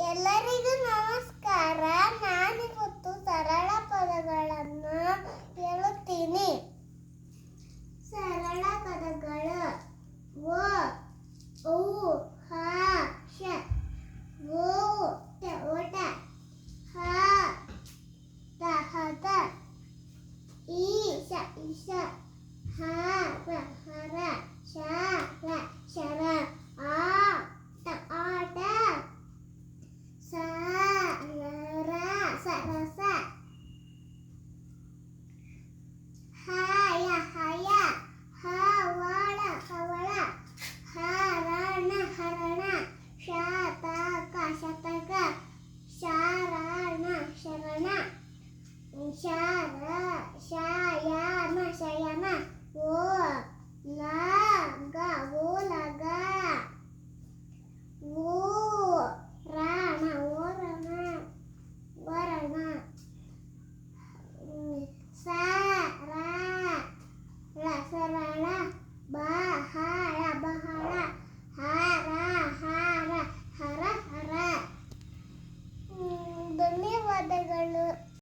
ಎಲ್ಲರಿಗೂ ನಮಸ್ಕಾರ. ನಾನಿವತ್ತು ಸರಳ ಪದಗಳನ್ನು ಹೇಳುತ್ತೀನಿ. ಸರಳ ಪದಗಳು: ಓ, ಔ, ಹ, ಶ. ಓ ಓಟ, ಹ ಹದ, ಈಶ ಇಶ, ಹರ ಹರ, ಶರ ಶರ, ಆಟ ಸರ ಸರಸ, ಹಯ ಹಯ, ಹವಳ ಹವಳ, ಹರಣ ಹರಣ, ಶತಕ ಶತಕ, ಶರಣ ಶರಣ, ಶಯನ ಶಯನ, ಓಲಗ ಓಲಗ, ಓರಣ ಓರಣ ವರಣ, ಸರಳ ಸರಳ, ಬಹಳ